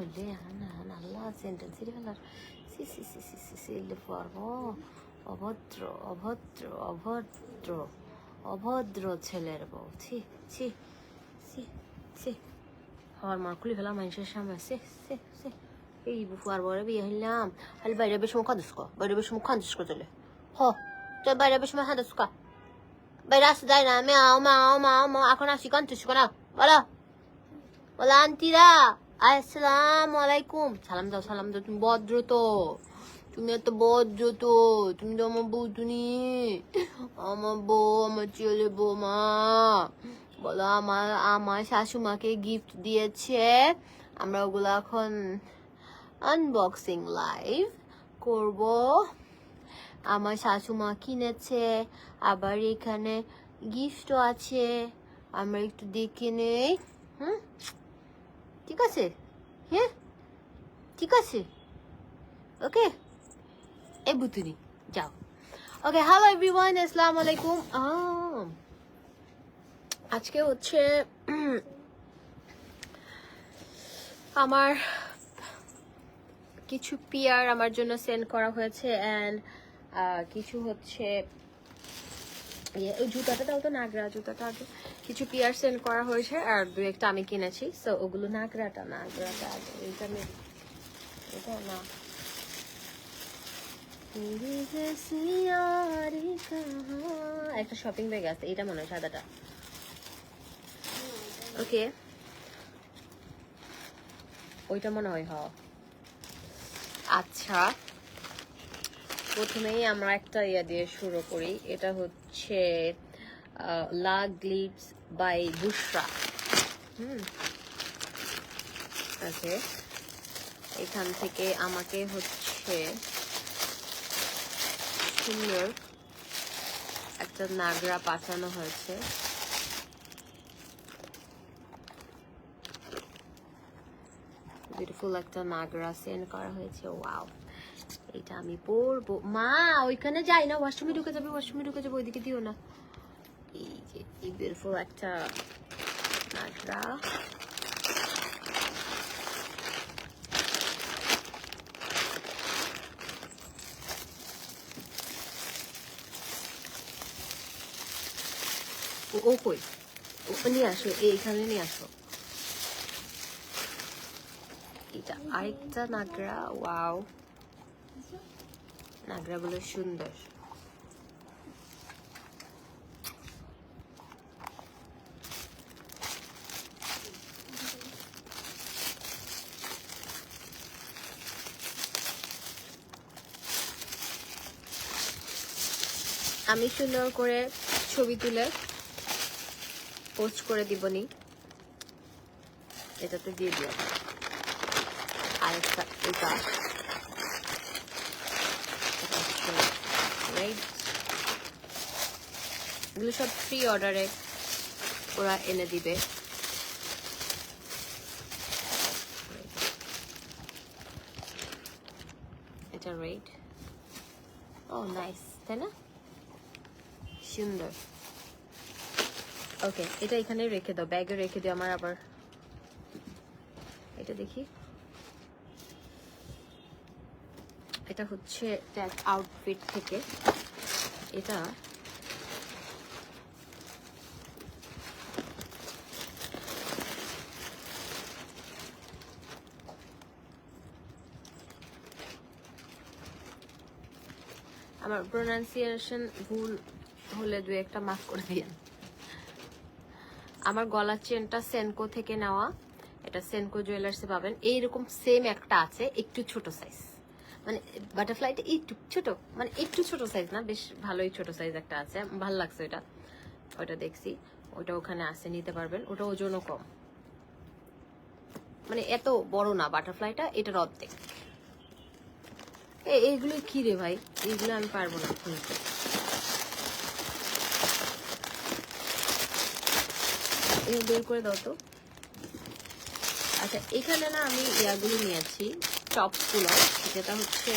আল্লাহ সেন্টেন্সের কালার সি সি সি সি সি সি পারবো অভদ্র অভদ্র অভদ্র অভদ্র ছেলের বউ ছি ছি ছি ছি হওয়ার মার খুলে ফেলাম মানুষের সামনে সে সে সে এই বুফুয়ার বরে বিয়ে হইলাম খালি বাইরে বেশ মুখ খান্দুস বাইরে বেশ মুখ খান্দুস চলে হ চল বাইরে বেশ মুখ খান্দুস বাইরে আসতে যায় না মা এখন আসি কান্দুস না বলো বলো আন্টিরা আসসালামু আলাইকুম সালাম দাও তুমি ভদ্র তো তুমি এত ভদ্র তো তুমি তো আমার বউ তুমি আমার বউ আমার ছেলে বৌমা বলো আমার শাশুমাকে গিফট দিয়েছে আমরা ওগুলো এখন আনবক্সিং লাইভ করব আমার শাশুমা কিনেছে আবার এখানে গিফটও আছে আমরা একটু দেখে নেই ঠিক আছে হ্যাঁ ঠিক আছে ওকে এই বুতুনি যাও ওকে হ্যালো এভরিওয়ান আসসালামু আলাইকুম আজকে হচ্ছে আমার কিছু পিয়ার আমার জন্য সেন্ড করা হয়েছে অ্যান্ড কিছু হচ্ছে ওই জুতাটা দাও তো নাগরা জুতাটা আগে কিছু পিয়ার সেন্ড করা হয়েছে আর দু একটা আমি কিনেছি সো ওগুলো নাগরাটা আগে এইটা নেই এটা না একটা শপিং ব্যাগ আছে এটা মনে হয় সাদাটা ওকে ওইটা মনে হয় আচ্ছা প্রথমেই আমরা একটা ইয়া দিয়ে শুরু করি এটা হচ্ছে লা গ্লিপস বাই বুশরা ওকে এখান থেকে আমাকে হচ্ছে সুন্দর একটা নাগরা পাঠানো হয়েছে বিউটিফুল একটা নাগরা সেন্ড করা হয়েছে ওয়াও এটা আমি পরবো মা ওইখানে যাই না ওয়াশরুমে ঢুকে যাবে ওইদিকে দিও না এই যে এই বিউটিফুল একটা নাগরা ও কই ও নিয়ে আসো এইখানে নিয়ে আসো এটা আরেকটা নাগরা ওয়াও নাগরাগুলো সুন্দর আমি সুন্দর করে ছবি তুলে পোস্ট করে দিবনি এটাতে দিয়ে দিও আরেকটা এটা এগুলো সব ফ্রি অর্ডারে ওরা এনে দিবে এটা রেড ও নাইস তাই না সুন্দর ওকে এটা এখানে রেখে দাও ব্যাগে রেখে দিও আমার আবার এটা দেখি এটা হচ্ছে ট্যাগ আউটফিট থেকে এটা আমার প্রোনাউন্সিয়েশন ভুল হলে দু একটা মাফ করে দিন আমার গলার চেনটা সেনকো থেকে নেওয়া এটা সেনকো জুয়েলার্সে পাবেন এইরকম সেম একটা আছে একটু ছোট সাইজ মানে বাটারফ্লাইটা একটু ছোট মানে একটু ছোট সাইজ না বেশ ভালোই ছোট সাইজ একটা আছে ভালো লাগছে ওটা দেখছি ওটা ওখানে আছে নিতে পারবেন ওটা ওজনও কম মানে এত বড় না বাটারফ্লাইটা এটার অর্ধেক এইগুলো কি রে ভাই এইগুলো আমি পারবো না খুলতে বের করে দাও তো আচ্ছা এখানে না আমি ইয়াগুলো নিয়েছি টপসগুলো যেটা হচ্ছে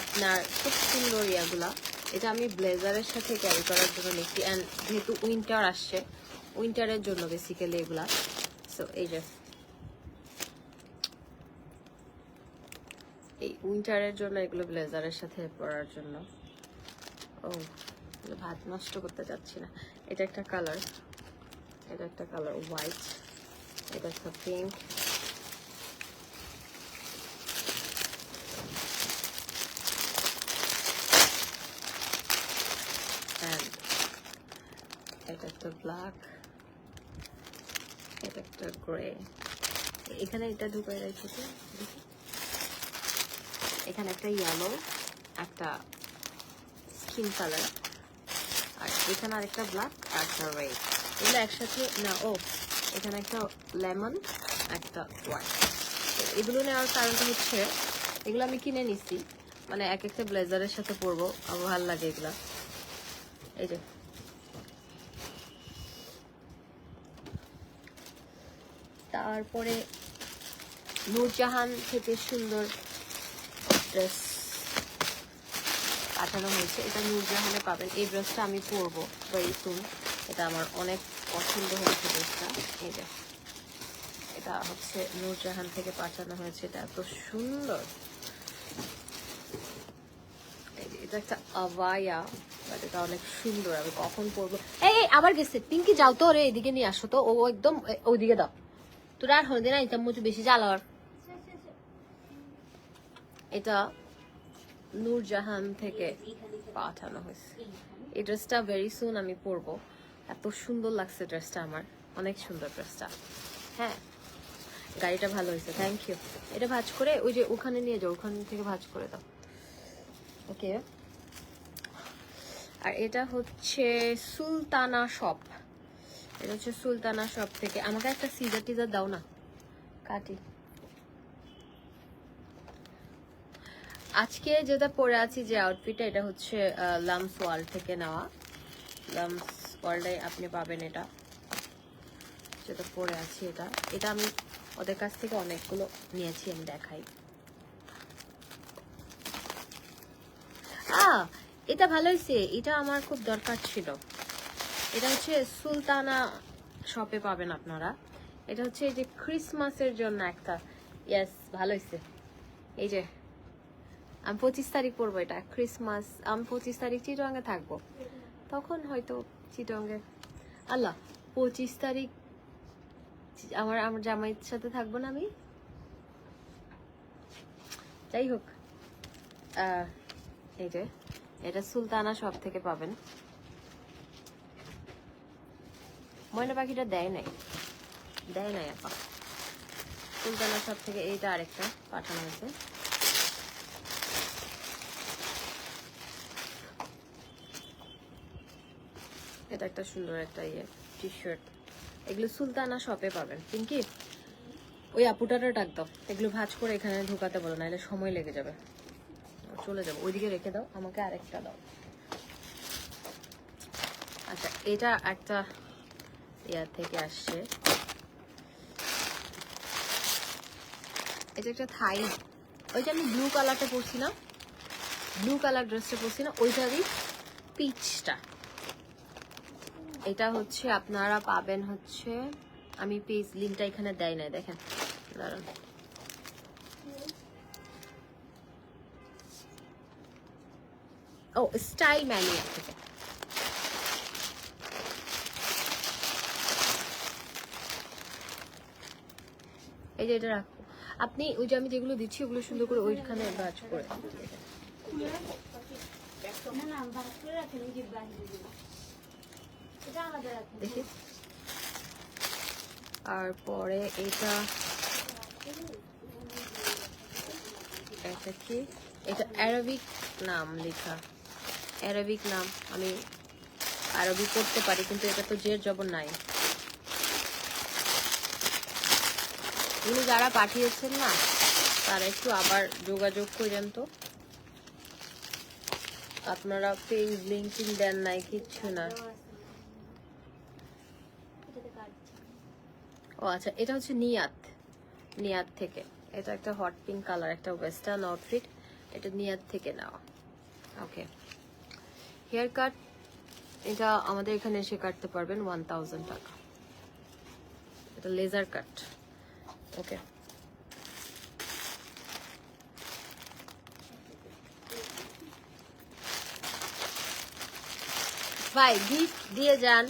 আপনার খুব সুন্দর ইয়াগুলা এটা আমি ব্লেজারের সাথে ক্যারি করার জন্য নিচ্ছি অ্যান্ড যেহেতু উইন্টার আসছে উইন্টারের জন্য বেসিক্যালি এগুলা সো এই যে এই উইন্টারের জন্য এগুলো ব্লেজারের সাথে পরার জন্য। ও ভাত নষ্ট করতে যাচ্ছি না। এটা একটা কালার, এটা একটা কালার হোয়াইট, এটা একটা পিঙ্ক, and এটা একটা ব্ল্যাক, এটা একটা গ্রে। এখানে এটা ঢুকাই রেখেছি, এখানে একটা ইয়েলো, একটা স্কিন কালার, আর এখানে আরেকটা ব্ল্যাক আর একটা রেড। এগুলো একসাথে না, ও এখানে একটা লেমন, একটা হোয়াইট। এগুলো নেওয়ার কারণটা হচ্ছে এগুলো আমি কিনে নিছি, মানে এক একটা ব্লেজারের সাথে পরবো, আমার ভালো লাগে এগুলা। এই যে তারপরে নূরজাহান থেকে সুন্দর ড্রেস পাঠানো হয়েছে, এটা নূরজাহানে পাবেন। এই ড্রেসটা আমি পরবো ভেরি সুন, এটা আমার অনেক পছন্দ হয়েছে ড্রেসটা। এই যে এটা হচ্ছে নূরজাহান থেকে পাঠানো হয়েছে, এটা এত সুন্দর। এটা একটা আবায়া, বাট এটা অনেক সুন্দর, আমি কখন পরবো। এই আবার গেছে, পিঙ্কি যাও তো রে, এদিকে নিয়ে আসো তো, ও একদম ওইদিকে দাও, তোর আর হলে না এটা মুচু বেশি জ্বালার। এটা নূরজাহান থেকে পাঠানো হয়েছে, এই ড্রেসটা ভেরি সুন আমি পরবো, এত সুন্দর লাগছে ড্রেসটা আমার, অনেক সুন্দর ড্রেসটা। হ্যাঁ গাড়িটা ভালো হয়েছে, থ্যাংক ইউ। এটা ভাঁজ করে ওই যে ওখানে নিয়ে যাও, ওখান থেকে ভাঁজ করে দাও, ওকে। আর এটা হচ্ছে সুলতানা শপ, এটা হচ্ছে সুলতানা শপ থেকে। আমাকে একটা সিজার টিজার দাও না, কাটি। আজকে যেটা পরে আছি যে আউটফিটটা, এটা হচ্ছে লামস ওয়ার্ল্ড থেকে নেওয়া। লামস ওয়ার্ল্ডে আপনি পাবেন এটা, যেটা পরে আছি এটা। এটা আমি ওদের কাছ থেকে অনেকগুলো নিয়েছি, আমি দেখাই। এটা ভালো হয়েছে, এটা আমার খুব দরকার ছিল। এটা হচ্ছে সুলতানা শপে পাবেন আপনারা। এটা হচ্ছে এই যে ক্রিসমাসের জন্য একটা, ইয়েস ভালো হয়েছে। এই যে আমি 25 তারিখ পরবো এটা, ক্রিসমাস। আমি 25 তারিখ চিটংয়ে থাকবো, তখন হয়তো চিটংয়ে, আল্লাহ 25 তারিখ আমার জামাইয়ের সাথে থাকবো না আমি, যাই হোক। এই যে এটা সুলতানা শপ থেকে পাবেন। ময়না পাখিটা দেয় নাই আপা, সুলতানা শপ থেকে এইটা আরেকটা পাঠানো হয়েছে। এটা একটা সুন্দর একটা টি শার্ট, এগুলো সুলতানা শপে পাবেন। পিঙ্কি ওই আপুটাটা ডাক দাও, এগুলো ভাঁজ করে এখানে ঢুকাতে বলো, নাহলে সময় লেগে যাবে, চলে যাবো। ওইদিকে রেখে দাও, আমাকে আরেকটা দাও। আচ্ছা এটা একটা ইয়ার থেকে আসছে, এটা একটা থাই। ওইটা আমি ব্লু কালারটা পরছি না, ব্লু কালার ড্রেসটা পরছি না, ওইটারই পিচটা। এটা হচ্ছে আপনারা পাবেন হচ্ছে, আমি পেজ লিঙ্কটা এখানে দেয় নাই, দেখেন দাঁড়ান। ও স্টাইল ম্যানিয়া থেকে, এই যে এটা রাখো আপনি, ওই যে আমি যেগুলো দিচ্ছি ওগুলো সুন্দর করে ওইখানে ভাঁজ করে দেখি। আর পরে এটা কি, এটা অ্যারাবিক নাম লেখা, অ্যারাবিক নাম। আমি আরবি পড়তে পারি কিন্তু এটা তো জের জবর নাই। উনি যারা পাঠিয়েছেন না তারা একটু আবার যোগাযোগ করেন তো, আপনারা পেজ লিঙ্কিং দেন নাই, কিচ্ছু না। ও আচ্ছা, এটা হচ্ছে নিয়াত থেকে। এটা একটা হট পিঙ্ক কালার, একটা ওয়েস্টার্ন আউটফিট, এটা নিয়াত থেকে নেওয়া। ওকে, হেয়ার কাট এটা আমাদের এখানে এসে কাটতে পারবেন 1000 টাকা, এটা লেজার কাট। ওকে, ভাই গিফট দিয়ে যান,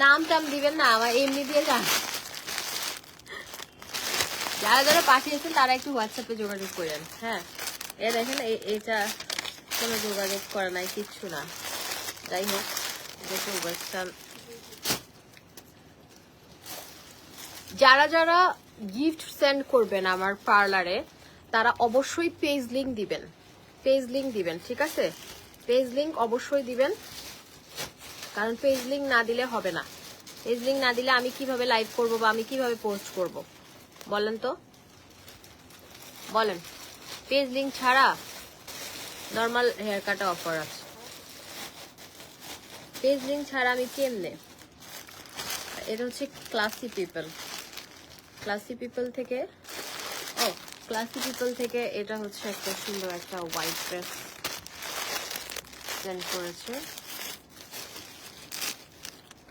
নাম টাম দিবেন না, আমার এমনি দিয়ে যান। যারা যারা পাঠিয়েছেন তারা একটু হোয়াটসঅ্যাপে যোগাযোগ করেন। হ্যাঁ, এ দেখেন এটা কোনো যোগাযোগ করা নাই, কিচ্ছু না। যাই হোক, দেখুন ওয়েস্টার্ন। যারা যারা গিফট সেন্ড করবেন আমার পার্লারে তারা অবশ্যই পেজ লিংক দিবেন, পেজ লিংক দিবেন, ঠিক আছে? পেজ লিংক অবশ্যই দিবেন, কারণ পেজ লিংক না দিলে হবে না। পেজ লিংক না দিলে আমি কিভাবে লাইভ করব বা আমি কিভাবে পোস্ট করব বলেন তো, বলেন। পেজ লিংক ছাড়া নর্মাল হেয়ার কাটা অফার আছে, পেজ লিংক ছাড়া আমি কেমনে? এটা হচ্ছে ক্লাসি পিপল, ক্লাসি পিপল থেকে, ও ক্লাসি পিপল থেকে এটা হচ্ছে একটা সুন্দর একটা হোয়াইট ড্রেস সেন্ড করেছে।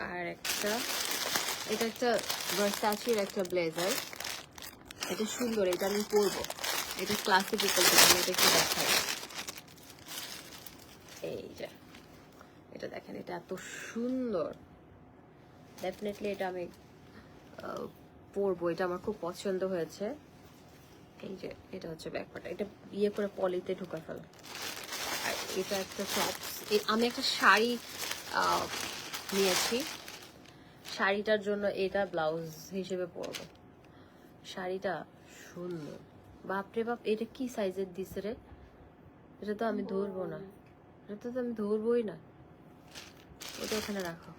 আর একটা, এটা একটা ভার্সাচির একটা ব্লেজার, এটা সুন্দর, এটা আমি পরবো। এটা ক্লাসি পিপল থেকে, আমি এটা একটু দেখাই। এই যে এটা দেখেন, এটা এত সুন্দর, ডেফিনেটলি এটা আমি পরবো, এটা আমার খুব পছন্দ হয়েছে। এই যে এটা হচ্ছে ব্যাকপার্ট, এটা ইয়ে করে পলিতে ঢুকা ফেল। আর এটা একটা টপস, আমি একটা শাড়ি নিয়েছি, শাড়িটার জন্য এটা ব্লাউজ হিসেবে পরবো। শাড়িটা সুন্দর, বাপরে বাপ, এটা কি সাইজের দিছে রে? এটা তো আমি ধরবো না, এটা তো আমি ধরবোই না। ওটা ওখানে রাখো।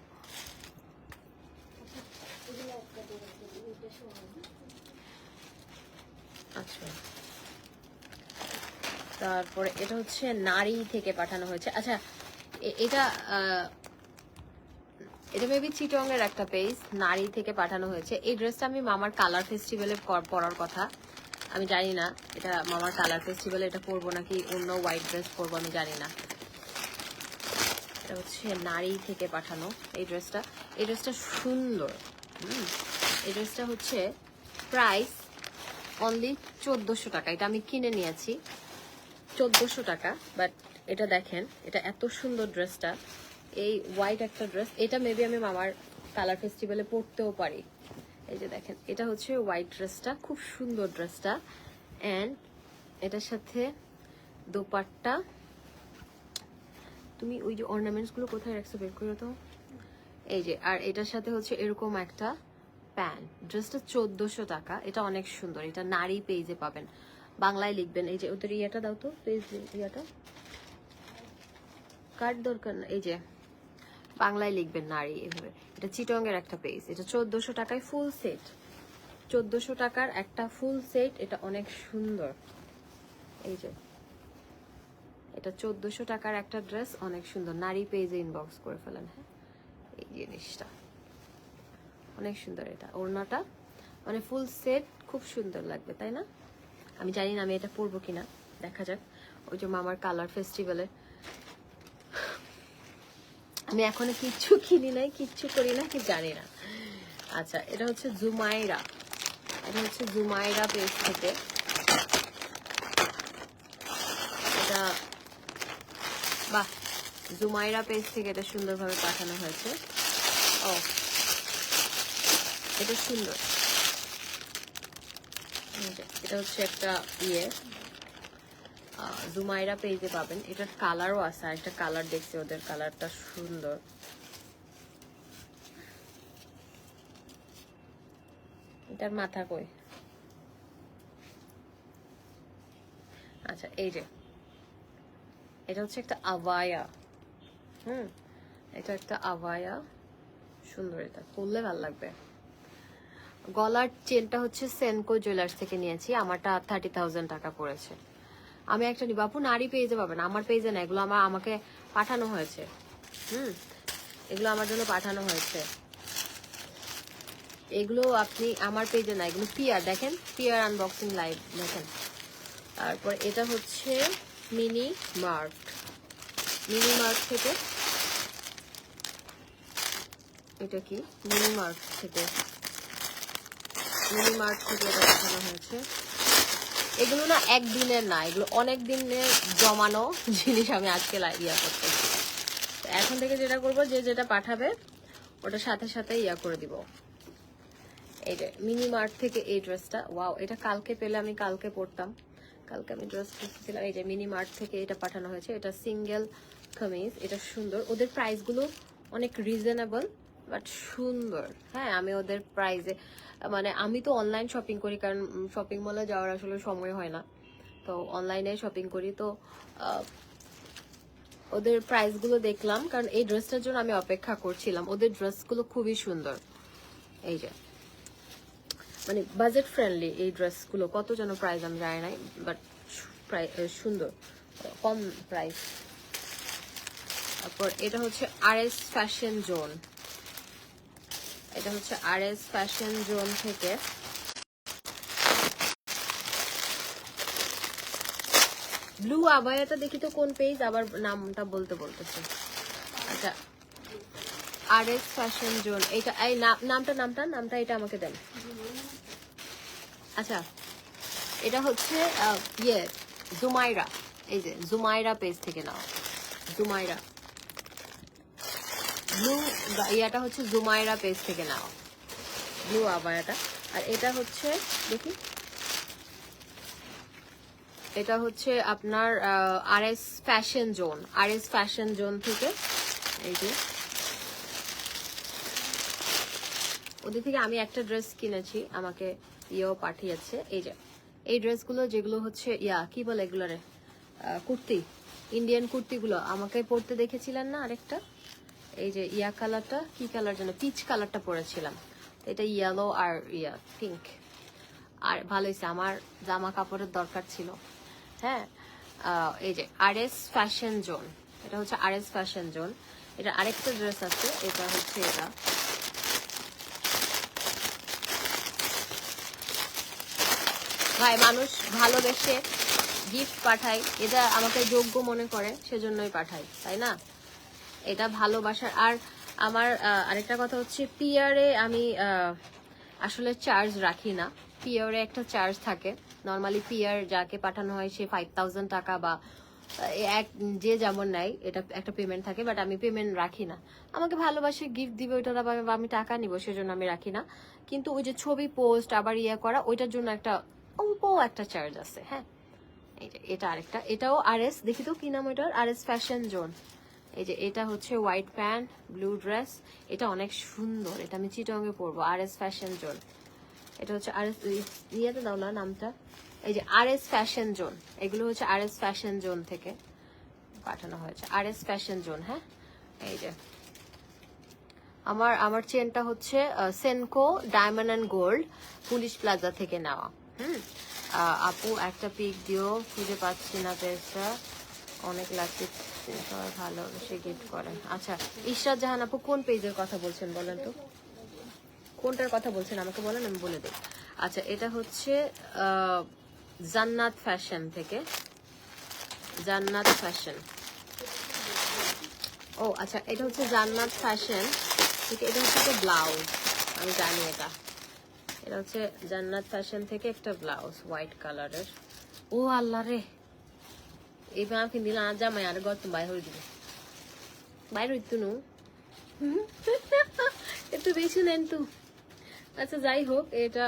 আচ্ছা, তারপরে এটা হচ্ছে নারী থেকে পাঠানো হয়েছে। আচ্ছা, এটা এটা মেবি চিটং এর একটা পেজ, নারী থেকে পাঠানো হয়েছে। এই ড্রেসটা আমি মামার কালার ফেস্টিভ্যালে পরার কথা, আমি জানি না এটা মামার কালার ফেস্টিভ্যালে এটা পরবো নাকি অন্য হোয়াইট ড্রেস পরবো, আমি জানি না। এটা হচ্ছে নারী থেকে পাঠানো এই ড্রেসটা, এই ড্রেসটা সুন্দর। এই ড্রেসটা হচ্ছে প্রাইস অনলি 1400 টাকা, এটা আমি কিনে নিয়েছি 1400 টাকা। বাট এটা দেখেন, এটা এত সুন্দর ড্রেসটা, এই হোয়াইট একটা ড্রেস, এটা মেবি আমি মামার কালার ফেস্টিভ্যালে পরতেও পারি। এই যে দেখেন, এটা হচ্ছে হোয়াইট ড্রেসটা, খুব সুন্দর ড্রেসটা। অ্যান্ড এটার সাথে দোপাট্টা, তুমি ওই যে অর্নামেন্টস গুলো কোথায় রাখছো বের করে তো, এই যে। আর এটার সাথে হচ্ছে এরকম একটা প্যান্ট, ড্রেসটা 1400 টাকা, এটা অনেক সুন্দর। এটা নারী পেজে পাবেন, বাংলায় লিখবেন। এই যে ওদের ইয়েটা দাও তো, পেজ ইয়েটা, কার্ড দরকার না, এই যে বাংলায় লিখবেন নারী এভাবে। এটা চিটং এর একটা পেজ, এটা 1400 টাকায় ফুল সেট, 1400 টাকার একটা ফুল সেট, এটা অনেক সুন্দর। এই যে এটা 1400 টাকার একটা ড্রেস, অনেক সুন্দর। নারী পেজে ইনবক্স করে ফেলেন। হ্যাঁ, এই জিনিসটা অনেক সুন্দর, এটা ওড়নাটা মানে ফুল সেট, খুব সুন্দর লাগবে, তাই না? আমি জানি না আমি এটা পরবো কিনা, দেখা যাক। ওই যে মামার কালার ফেস্টিভ্যালে, আমি এখনো কিচ্ছু কিনি নাই, কিচ্ছু করি না, কি জানি না। আচ্ছা, এটা হচ্ছে জুমাইরা, এটা হচ্ছে জুমাইরা পেজ থেকে, এটা বাহ, জুমাইরা পেজ থেকে এটা সুন্দরভাবে পাঠানো হয়েছে। ও, এটা সুন্দর। এটা হচ্ছে একটা ইয়ে, জুমাইরা পেজে পাবেন। এটার কালারও আছে, আর একটা কালার দেখছি, ওদের কালারটা সুন্দর। এটার মাথা কই? আচ্ছা, এই যে এটা হচ্ছে একটা আভায়া, এটা একটা আভায়া, সুন্দর, এটা পরলে ভালো লাগবে। গলার চেনটা হচ্ছে সেনকো জুয়েলার্স থেকে নিয়েছি, আমারটা 30,000 টাকা পড়েছে। আমি একটা নিব, আপু নারী পেজে পাবেন, আমার পেজে না, এগুলো আমাকে পাঠানো হয়েছে। এগুলো আমার জন্য পাঠানো হয়েছে, এগুলো আপনি আমার পেজে না, এগুলো পিয়ার, দেখেন পিয়ার আনবক্সিং লাইভ দেখেন। তারপর এটা হচ্ছে মিনি মার্ট, মিনি মার্ট থেকে, এটা কি মিনি মার্ট থেকে, মিনি মার্ট থেকে এটা পাঠানো হয়েছে। এগুলো না একদিনের না, এগুলো অনেক দিনের জমানো জিনিস, আমি আজকে ইয়া করতেছি। এখন থেকে যেটা করবো, যে যেটা পাঠাবে ওটা সাথে সাথে ইয়া করে দিব। এই যে মিনি মার্ট থেকে এই ড্রেসটা, ওয়াও, এটা কালকে পেলে আমি কালকে পরতাম। কালকে আমি ড্রেস খুঁজছিলাম, এই যে মিনি মার্ট থেকে এটা পাঠানো হয়েছে। এটা সিঙ্গেল কামিজ, এটা সুন্দর। ওদের প্রাইসগুলো অনেক রিজনেবল বাট সুন্দর। হ্যাঁ, আমি ওদের প্রাইসে, মানে আমি তো অনলাইন শপিং করি, কারণ শপিং মলে যাওয়ার আসলে সময় হয় না, তো অনলাইনে শপিং করি। তো ওদের প্রাইসগুলো দেখলাম, কারণ এই ড্রেসটার জন্য আমি অপেক্ষা করছিলাম। ওদের ড্রেসগুলো খুবই সুন্দর। এই যে মানে বাজেট ফ্রেন্ডলি এই ড্রেসগুলো। কত যেন প্রাইস আমি জানি নাই, বাট সুন্দর, কম প্রাইস। তারপর এটা হচ্ছে আরএস ফ্যাশন জোন। এটা হচ্ছে আরএস ফ্যাশন জোন থেকে ব্লু আবায়াটা। দেখি তো কোন পেজ, আবার নামটা বলতেছে। আচ্ছা, আরএস ফ্যাশন জোন, এইটা এই নামটা এটা আমাকে দেন। আচ্ছা, এটা হচ্ছে জুমাইরা। এই যে জুমাইরা পেজ থেকে নাও, জুমাইরা ব্লু ইয়াটা হচ্ছে জুমাইরা পেজ থেকে নাও, ব্লু আবায়াটা। আর এটা হচ্ছে, দেখি, এটা হচ্ছে আপনার RS fashion zone, RS fashion zone থেকে। এই যে ওদের থেকে আমি একটা ড্রেস কিনেছি, আমাকে ইয়েও পাঠিয়েছে। এই যে এই ড্রেসগুলো, যেগুলো হচ্ছে কি বলে এগুলোরে, কুর্তি, ইন্ডিয়ান কুর্তিগুলো আমাকে পরতে দেখেছিলেন না আরেকটা, এই যে কালারটা, কি কালার যেন, পিচ কালারটা পরেছিলাম। এটা ইয়েলো আর পিঙ্ক। আর ভালো হয়েছে, আমার জামা কাপড়ের দরকার ছিল। হ্যাঁ, এই যে আরএস ফ্যাশন জোন, এটা হচ্ছে আরএস ফ্যাশন জোন। এটা আরেকটা ড্রেস আছে, এটা হচ্ছে এটা। ভাই, মানুষ ভালোবেসে গিফট পাঠায়, এটা আমাকে যোগ্য মনে করে, সেজন্যই পাঠাই, তাই না? এটা ভালোবাসার। আর আমার আরেকটা কথা হচ্ছে, পিয়ারে আমি আসলে চার্জ রাখি না। পিয়ারে একটা চার্জ থাকে, নর্মালি পিয়ার যাকে পাঠানো হয় সে 5000 টাকা বা যে যেমন নেয়, এটা একটা পেমেন্ট থাকে, বাট আমি পেমেন্ট রাখি না। আমাকে ভালোবাসে গিফট দিবে, ওইটা আমি টাকা নিব, সেজন্য আমি রাখি না। কিন্তু ওই যে ছবি পোস্ট আবার করা, ওইটার জন্য একটা অল্প একটা চার্জ আছে। হ্যাঁ, এই যে এটা আরেকটা, এটাও আরএস। দেখি তো কি নাম ওইটার, আরএস ফ্যাশন জোন। এই যে এটা হচ্ছে হোয়াইট প্যান্ট, ব্লু ড্রেস, এটা অনেক সুন্দর, এটা আমি চিটংয়ে পরবো। আরএস ফ্যাশন জোন, এটা হচ্ছে আরএস, ইয়েতে দাও না নামটা। এই যে আরএস ফ্যাশন জোন, এগুলো হচ্ছে আরএস ফ্যাশন জোন থেকে পাঠানো হয়েছে, আরএস ফ্যাশন জোন। হ্যাঁ, এই যে আমার চেনটা হচ্ছে Senco diamond and gold, police plaza থেকে নেওয়া। আপু একটা পিক দিও, খুঁজে পাচ্ছি না পেজটা, অনেক লাগছে, ভালো সে গিফট করে। আচ্ছা, ইশরাত জাহান আপু কোন পেজের কথা বলছেন বলেন তো, কোনটার কথা বলছেন আমাকে বলেন, আমি বলে দিই। আচ্ছা, এটা হচ্ছে জান্নাত ফ্যাশন থেকে, জান্নাত ফ্যাশন। ও আচ্ছা, এটা হচ্ছে জান্নাত ফ্যাশন থেকে। এটা হচ্ছে একটা ব্লাউজ, আমি জানি এটা। এটা হচ্ছে জান্নাত ফ্যাশন থেকে একটা ব্লাউজ, হোয়াইট কালারের। ও আল্লাহ রে, এই আমাকে দিলাম আজ জামাই, আর গত বাইর হয়ে দিবে, বাইর হইতো নু একটু বেশি নেন তো। আচ্ছা, যাই হোক, এটা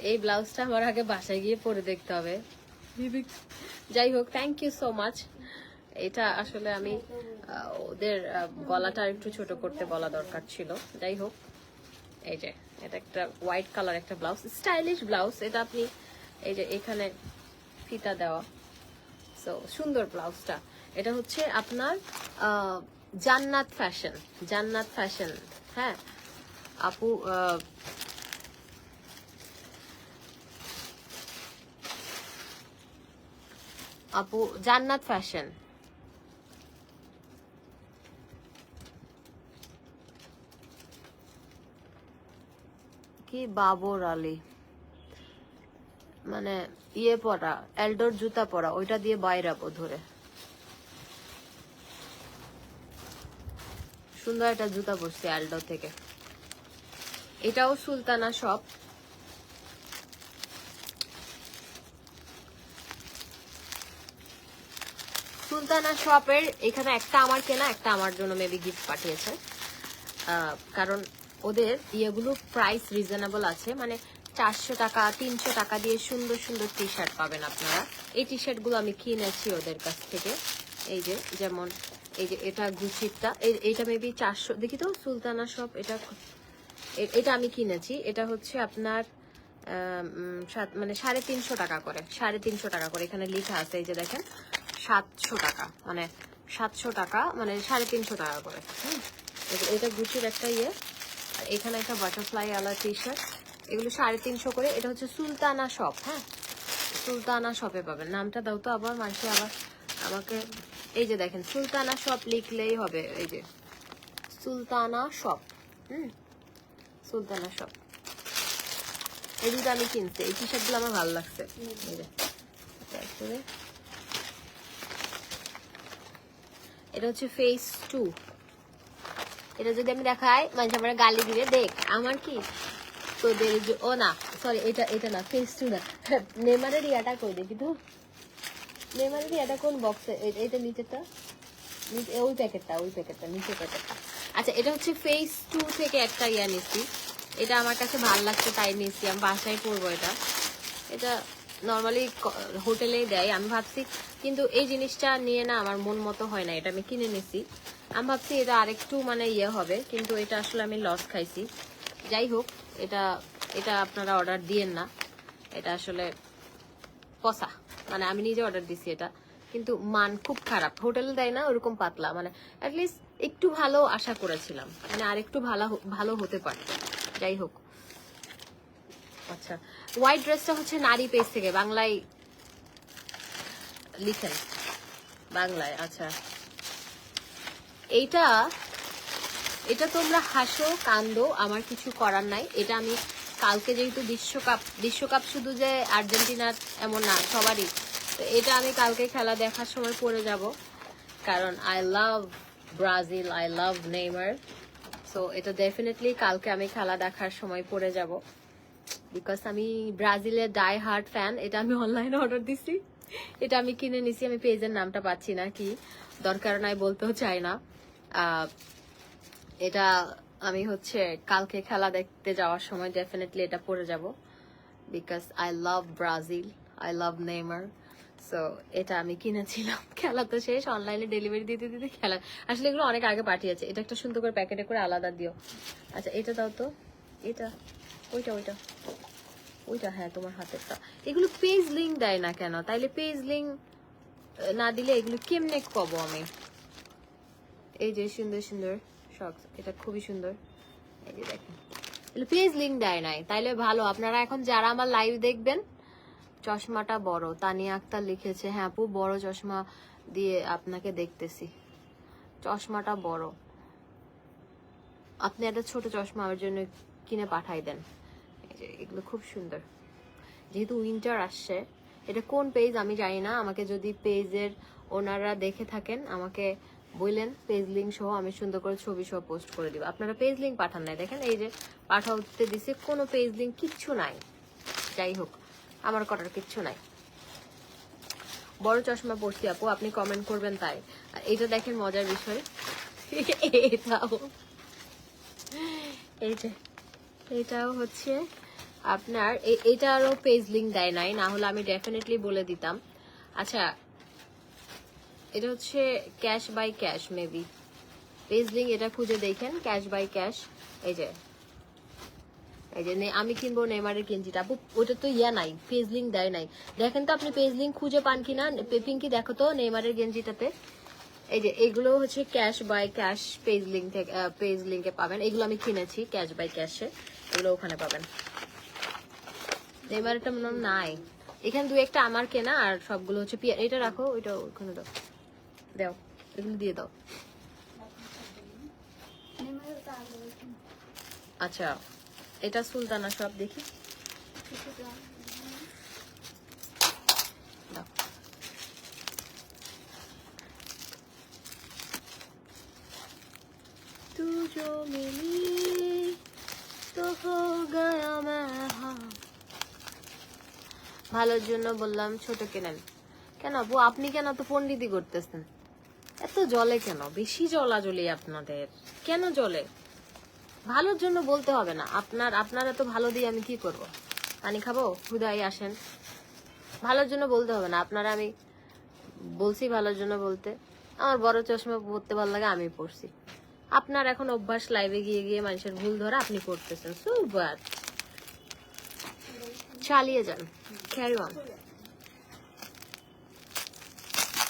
এই ব্লাউজটা আমার আগে বাসায় গিয়ে পরে দেখতে হবে। যাই হোক, থ্যাংক ইউ সো মাচ। এটা আসলে আমি ওদের গলাটা একটু ছোট করতে বলা দরকার ছিল। যাই হোক, এই যে এটা একটা হোয়াইট কালার একটা ব্লাউজ, স্টাইলিশ ব্লাউজ। এটা আপনি এই যে এখানে ফিতা দেওয়া, সো সুন্দর ব্লাউজটা। এটা হচ্ছে আপনার জান্নাত ফ্যাশন, জান্নাত ফ্যাশন। হ্যাঁ আপু, আপু জান্নাত ফ্যাশন। কি বাবর আলী, মানে পরা, এলডোর জুতা পরা, ওইটা দিয়ে বাইরাবো ধরে। সুন্দর একটা জুতা পরছি এলডোর থেকে। এটাও সুলতানা শপ। সুলতানা শপের এখানে একটা আমার কেনা, একটা আমার জন্য মেবি গিফট পাঠিয়েছে। কারণ ওদের ইয়েগুলো প্রাইস রিজনেবল আছে, মানে 400 টাকা 300 টাকা দিয়ে সুন্দর সুন্দর টি শার্ট পাবেন আপনারা। এই টি শার্ট গুলো আমি কিনেছি ওদের কাছ থেকে। এই যে যেমন এই যে এটা গুচিটা, এটা মেবি 400, দেখি তো সুলতানা শপ, এটা আমি কিনেছি। এটা হচ্ছে আপনার মানে 350 টাকা করে, 350 টাকা করে এখানে লেখা আছে। এই যে দেখেন 700 টাকা, মানে 700 টাকা মানে 350 টাকা করে। এটা গুচির একটা ইয়ে। আর এখানে একটা বাটারফ্লাই আলা টি শার্ট, এগুলো 350 করে। এটা হচ্ছে সুলতানা শপ। হ্যাঁ, সুলতানা শপে পাবেন। নামটা দাও তো আবার, মানুষে আবার আমাকে। এই যে দেখেন সুলতানা শপ লিখলেই হবে। এই যে সুলতানা শপ, সুলতানা শপ। এই দুটো আমি কিনছি, এই টি শার্ট গুলো আমার ভালো লাগছে। এটা হচ্ছে ফেস 2। এটা যদি আমি দেখাই মানে আমার গালি দিবে। দেখ আমার কি তোদের, ও না সরি, এটা না, ফেস 2 না, নেমারের ইয়াটা কই দেখি তো। নেমারের ইয়াটা কোন বক্সে? এটা নিচেটা, ওই প্যাকেটটা, নিচে প্যাকেটটা। আচ্ছা, এটা হচ্ছে ফেস 2 থেকে একটা ইয়া নিচ্ছি। এটা আমার কাছে ভালো লাগছে তাই নিচ্ছি। আমি বাসায় পরবো এটা। এটা নর্মালি হোটেলেই দেয়। আমি ভাবছি কিন্তু এই জিনিসটা নিয়ে না আমার মন মতো হয় না, এটা আমি কিনে নিছি। আমি ভাবছি এটা আরেকটু মানে ইয়ে হবে, কিন্তু এটা আসলে আমি লস খাইছি। যাই হোক, এটা আপনারা অর্ডার দিয়েন না, এটা আসলে পসা, মানে আমি নিজে অর্ডার দিছি এটা, কিন্তু মান খুব খারাপ। হোটেলে দেয় না ওরকম পাতলা, মানে অ্যাটলিস্ট একটু ভালো আশা করেছিলাম, মানে আর একটু ভালো হতে পারত। যাই হোক, আচ্ছা হোয়াইট ড্রেসটা হচ্ছে নারী পেজ থেকে, বাংলায় লিখেন, বাংলায়। আচ্ছা, এটা তোমরা হাসো কান্দো, আমার কিছু করার নাই। এটা আমি কালকে যেহেতু বিশ্বকাপ শুধু যে আর্জেন্টিনার এমন না, সবারই, তো এটা আমি কালকে খেলা দেখার সময় পরে যাব, কারণ I love Brazil, I love Neymar. So এটা ডেফিনেটলি কালকে আমি খেলা দেখার সময় পরে যাব, বিকজ আমি ব্রাজিলের ডাই হার্ট ফ্যান। এটা আমি অনলাইনে অর্ডার দিছি, এটা আমি কিনে নিছি। আমি পেজের নামটা পাচ্ছি না, কি দরকার নাই বলতেও চাই না। এটা আমি হচ্ছে কালকে খেলা দেখতে যাওয়ার সময় ডেফিনেটলি এটা পরে যাব, because I love Brazil, I love Neymar. So এটা আমি কিনেছিলাম। খেলা তো শেষ, অনলাইনে ডেলিভারি দিতে দিতে খেলা, আসলে এগুলো অনেক আগে পাঠিয়েছে। এটা একটা সুন্দর করে প্যাকেটে করে আলাদা দিও। আচ্ছা, এটা দাও তো, এটা ওইটা হ্যাঁ, তোমার হাতেরটা। এগুলো পেজ লিঙ্ক দেয় না কেন? তাইলে পেজ লিঙ্ক না দিলে এগুলো কেমনে পাবো আমি? এই যে সুন্দর সুন্দর শক্স, এটা খুবই সুন্দর। এই যে দেখেন, পেজ লিঙ্ক দেয় নাই, তাইলে ভালো। আপনারা এখন যারা আমার লাইভ দেখবেন, চশমাটা বড়, তানিয়া আক্তার লিখেছে। হ্যাঁ আপু, বড় চশমা দিয়ে আপনাকে দেখতেছি, চশমাটা বড়। আপনি একটা ছোট চশমা আমার জন্য কিনে পাঠাই দেন। এই যে এগুলো খুব সুন্দর, যেহেতু উইন্টার আসছে। এটা কোন পেজ আমি জানি না, আমাকে যদি পেজের ওনারা দেখে থাকেন আমাকে বললেন, পেজ লিঙ্ক সহ আমি সুন্দর করে ছবি সহ পোস্ট করে দিব। আপনারা পেজ লিঙ্ক পাঠান নাই, দেখেন এই যে পাঠাতে দিছে, কোনো পেজ লিঙ্ক কিচ্ছু নাই। যাই হোক, আমার করার কিচ্ছু নাই। বড় চশমা পড়ছি আপু, আপনি কমেন্ট করবেন তাই। আর এইটা দেখেন মজার বিষয়, এটাও হচ্ছে আপনার, এটারও পেজ লিঙ্ক দেয় নাই, না হলে আমি ডেফিনেটলি বলে দিতাম। আচ্ছা, এটা হচ্ছে cash by cash, maybe page link, এটা খুঁজে দেখেন, ক্যাশ বাই ক্যাশ। এই যে আমি কিনবো নেইমারের গেঞ্জিটা আপু, ওটা তো ইয়া নাই, পেজ লিঙ্ক দেয় নাই। দেখেন তো আপনি পেজ লিঙ্ক খুঁজে পান কিনা। পিঙ্কি দেখো তো নেইমারের গেঞ্জিটাতে। এই যে এগুলো হচ্ছে cash by cash page link থেকে, পেজ লিঙ্কে পাবেন। এগুলো আমি কিনেছি ক্যাশ বাই ক্যাশে, এগুলো ওখানে পাবেন। নেইমারটা মনে হয় নাই এখানে, দু একটা আমার কেনা, আর সবগুলো হচ্ছে এটা রাখো, ওইটা ওখানে দাও, দাও এগুলো দিয়ে দাও। আচ্ছা, এটা সুলতানা সব দেখি, तू जो मिली तो हो गया मैं हाँ। ভালোর জন্য বললাম ছোট কেনেন, কেন আপু আপনি কেন তো পণ্ডিতি করতেছেন? এত জলে কেন? বেশি জলাজলি আপনাদের কেন জলে? ভালোর জন্য বলতে হবে না। আপনারা তো ভালো দিয়ে আমি কি করব? পানি খাবো? হুদাই আসেন। ভালোর জন্য বলতে হবে না। আপনারা আমি বলছি ভালোর জন্য বলতে। আমার বড় চশমা পড়তে ভালো লাগে, আমি পড়ছি। আপনার এখন অভ্যাস লাইভে গিয়ে গিয়ে মানুষের ভুল ধরা আপনি করতেছেন। সো বাট চালিয়ে যান, ক্যারি অন।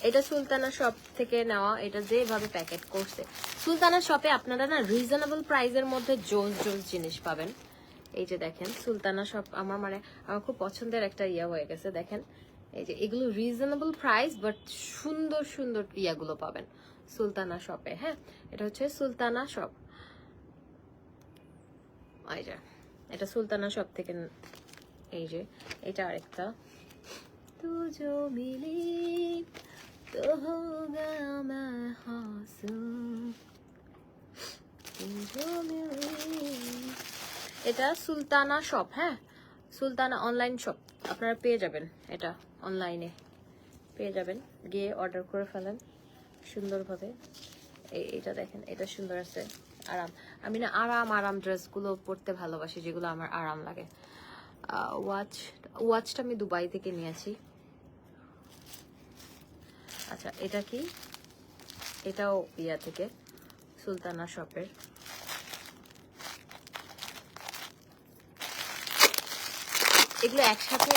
এটা সুলতানা শপ থেকে নেওয়া, এটা যেভাবে প্যাকেট করছে। সুলতানা শপে আপনারা না রিজনেবল প্রাইসের মধ্যে জোস জোস জিনিস পাবেন। এই যে দেখেন সুলতানা শপ আমার খুব পছন্দের একটা ইয়া হয়ে গেছে। দেখেন এই যে এগুলো রিজনেবল প্রাইস বাট সুন্দর সুন্দর ইয়াগুলো পাবেন সুলতানা শপে। হ্যাঁ, এটা হচ্ছে সুলতানা শপ। এই যে এটা সুলতানা শপ থেকে। এই যে এটা আরেকটা, তু জো মিলি তো হোগা मैं हासिल, তু জো মিলি। এটা সুলতানা শপ। হ্যাঁ, সুলতানা অনলাইন শপ। আপনারা পেয়ে যাবেন, এটা অনলাইনে পেয়ে যাবেন, গিয়ে অর্ডার করে ফেলেন সুন্দরভাবে। এইটা দেখেন, এটা সুন্দর আছে, আরাম। আমি না আরাম ড্রেসগুলো পরতে ভালোবাসি, যেগুলো আমার আরাম লাগে। ওয়াচটা আমি দুবাই থেকে নিয়েছি। আচ্ছা এটা কি? এটাও ইয়া থেকে, সুলতানা শপের। এগুলো একসাথে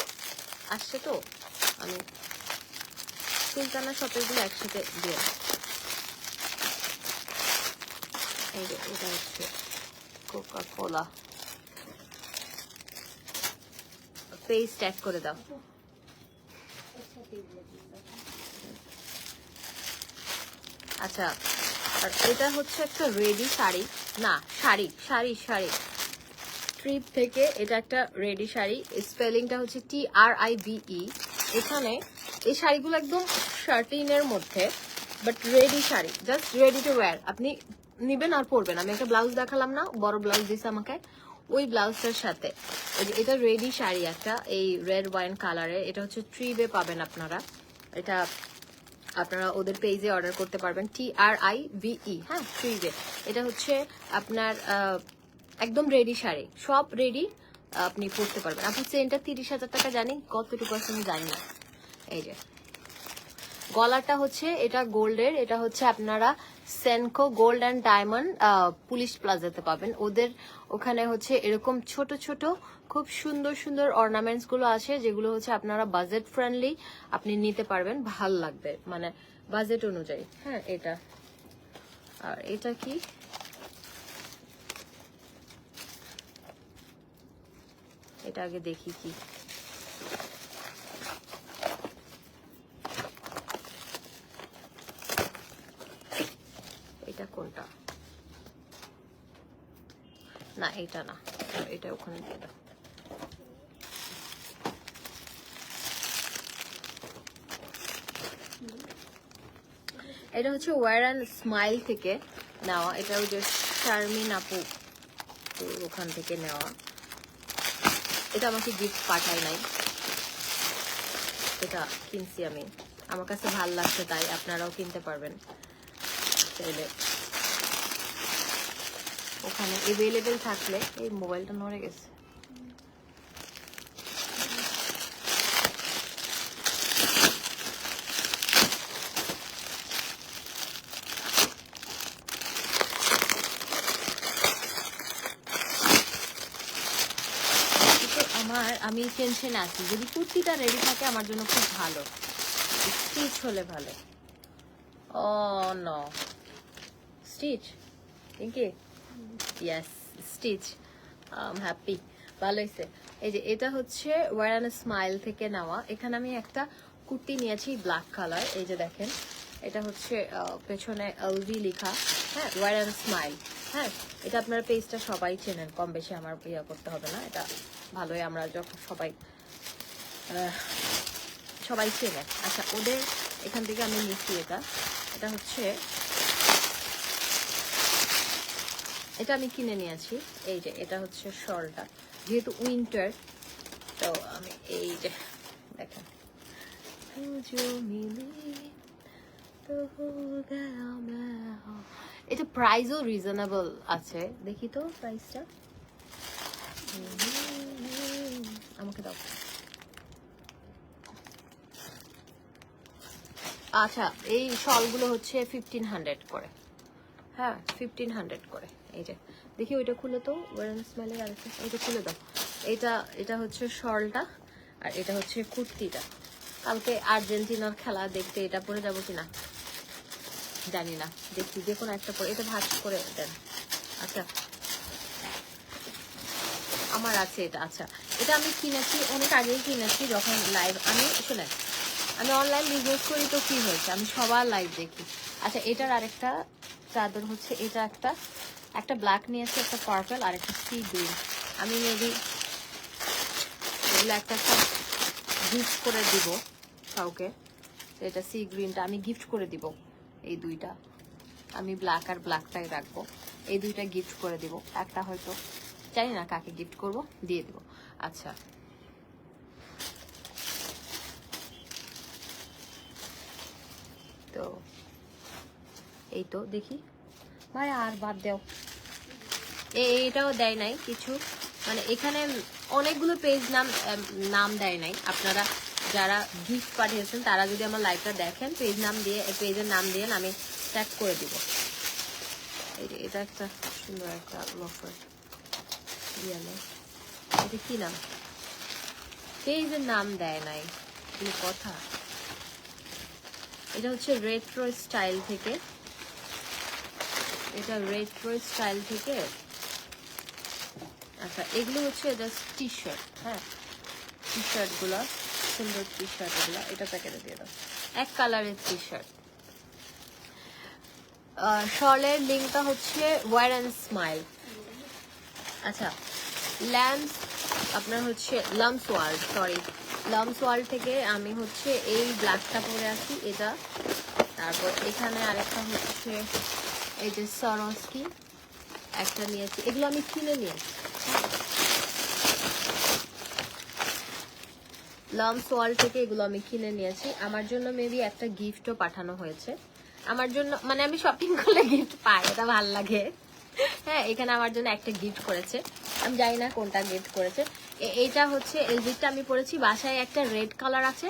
আসছে তো, আমি সুলতানা শপের গুলো একসাথে দিয়ে। এই যে এটা হচ্ছে কোকা কোলা পেস্ট অ্যাড করে দাও। আচ্ছা, আর এটা হচ্ছে একটা রেডি শাড়ি, না শাড়ি শাড়ি শাড়ি ট্রিপ থেকে। এটা একটা রেডি শাড়ি, স্পেলিংটা হচ্ছে TRIBE। এখানে এই শাড়িগুলো একদম শার্টিনের মধ্যে, but ready sari, just ready to wire. আপনি নিবেন আর পরবেন। আমি একটা ব্লাউজ দেখালাম না, বড় ব্লাউজ দিছে আমাকে, ওই ব্লাউজটার সাথে এটা রেডি শাড়ি একটা, এই রেড ওয়াইন কালারে। এটা হচ্ছে ট্রিপে পাবেন আপনারা। এটা আপনারা ওদের পেজে অর্ডার করতে পারবেন, TRIBE। হ্যাঁ, ট্রিপে। এটা হচ্ছে আপনার একদম রেডি শাড়ি, সব রেডি, আপনি পরতে পারবেন। আপনি চেনটা 30,000 টাকা, জানি কতটুকু আছে আমি জানি না। এই যে গলাটা হচ্ছে এটা গোল্ডের, এটা হচ্ছে আপনারা Senco gold and diamond police প্লাজাতে পাবেন। ওদের ওখানে হচ্ছে এরকম ছোট ছোট খুব সুন্দর সুন্দর অর্নামেন্টস গুলো আছে, যেগুলো হচ্ছে আপনারা বাজেট ফ্রেন্ডলি আপনি নিতে পারবেন, ভাল লাগবে মানে বাজেট অনুযায়ী। হ্যাঁ, এটা আর এটা কি? এটা আগে দেখি কি। এটা কোনটা? না এটা না, এটা ওখানে দিয়ে দাও। এটা হচ্ছে ওয়্যার অ্যান্ড স্মাইল থেকে নেওয়া। এটা ওই যে শারমিন আপু ওখান থেকে নেওয়া। এটা আমাকে গিফট পাঠায় নাই, এটা কিনছি আমি, আমার কাছে ভাল লাগছে তাই। আপনারাও কিনতে পারবেন চাইলে, ওখানে এভেলেবেল থাকলে। এই মোবাইলটা নড়ে গেছে। আমি টেনশনে আছি, যদি কুর্তিটা রেডি থাকে আমার জন্য খুব ভালো, স্টিচ হলে ভালো। Oh no, stitch thank you. Yes, stitch. Happy, ভালো হয়েছে। এই যে এটা হচ্ছে ওয়্যার অ্যান্ড স্মাইল থেকে নেওয়া। এখানে আমি একটা কুর্তি নিয়েছি ব্ল্যাক কালার। এই যে দেখেন, এটা হচ্ছে পেছনে LV লেখা। হ্যাঁ, ওয়্যার অ্যান্ড স্মাইল। হ্যাঁ, এটা আপনার পেজটা সবাই চেনেন, কম বেশি আমার ইয়া করতে হবে না। এটা ভালোই, আমরা যখন সবাই চেনে। আচ্ছা, ওদের এখান থেকে আমি নিচ্ছি এটা। এটা হচ্ছে, এটা আমি কিনে নিয়েছি। এই যে এটা হচ্ছে শলটা, যেহেতু উইন্টার তো আমি এই যে দেখেন जो मिली तो हो गया मैं हाँ। এটা প্রাইসও রিজনেবল আছে, দেখি তো প্রাইসটা। আমাকে দাও। আচ্ছা, এই শলগুলো হচ্ছে 1500 করে, হ্যাঁ 1500 করে। এই যে দেখি ওইটা খুলে তো, ওয়ারেন স্মেলের আরেকটা, ওইটা খুলে দাও। এটা হচ্ছে শলটা, আর এটা হচ্ছে কুর্তিটা। কালকে আর্জেন্টিনার খেলা দেখতে এটা পরে যাবো কিনা জানি না, দেখি যে কোনো একটা পরে। এটা ভাঁজ করে দেন। আচ্ছা আমার আছে এটা। আচ্ছা এটা আমি কিনেছি অনেক আগেই কিনেছি, যখন লাইভ আমি শুনেন আমি অনলাইন বিজনেস করি, তো কি হয়েছে আমি সবার লাইভ দেখি। আচ্ছা এটার আরেকটা চাদর হচ্ছে, এটা একটা ব্ল্যাক নিয়েছে, একটা পার্পল আর একটা সি গ্রিন। আমি মেবি এগুলো একটা গিফট করে দিব কাউকে। এটা সি গ্রিনটা আমি গিফট করে দিব, এই দুইটা আমি ব্ল্যাক আর ব্ল্যাকটাই রাখবো, এই দুইটা গিফট করে দিব। একটা হয়তো জানি না কাকে গিফট করব, দিয়ে দিব। আচ্ছা তো এই তো দেখি ভাই, আর বাদ দাও, এটাও দেয় নাই কিছু, মানে এখানে অনেকগুলো পেজ নাম দেয় নাই। আপনারা যারা গিফট পাঠিয়েছেন তারা যদি আমার লাইভটা দেখেন, পেজের নাম দিয়ে আমি ট্যাগ করে দিব। এটা একটা সুন্দর একটা লোফার, এটা কি নাম, পেজের নাম দেয় নাই, কি কথা। এটা হচ্ছে রেট্রো স্টাইল থেকে, এটা রেট্রো স্টাইল থেকে। আচ্ছা এগুলো হচ্ছে জাস্ট টি শার্ট, হ্যাঁ টি শার্ট গুলো সুন্দর, টি শার্ট এগুলো। এটা প্যাকেটে দিয়ে দাও, এক কালারের টি শার্ট। শলের লিঙ্কটা হচ্ছে ওয়ার অ্যান্ড স্মাইল। আচ্ছা ল্যাম্পস আপনার হচ্ছে lumps world, sorry lumps world থেকে আমি হচ্ছে এই ব্ল্যাকটা পরে আছি এটা। তারপর এখানে আরেকটা হচ্ছে এই যে সরস্কি একটা নিয়েছি, এগুলো আমি কিনে নিয়েছি। লামস ওয়ার্ল্ড থেকে এগুলো আমি কিনে নিয়েছি। আমার জন্য মেবি একটা গিফটও পাঠানো হয়েছে আমার জন্য, মানে আমি শপিং করলে গিফট পাই, এটা ভাল লাগে। হ্যাঁ এখানে আমার জন্য একটা গিফট করেছে, আমি জানি না কোনটা গিফট করেছে। এইটা হচ্ছে এলভিটা আমি পরেছি, বাসায় একটা রেড কালার আছে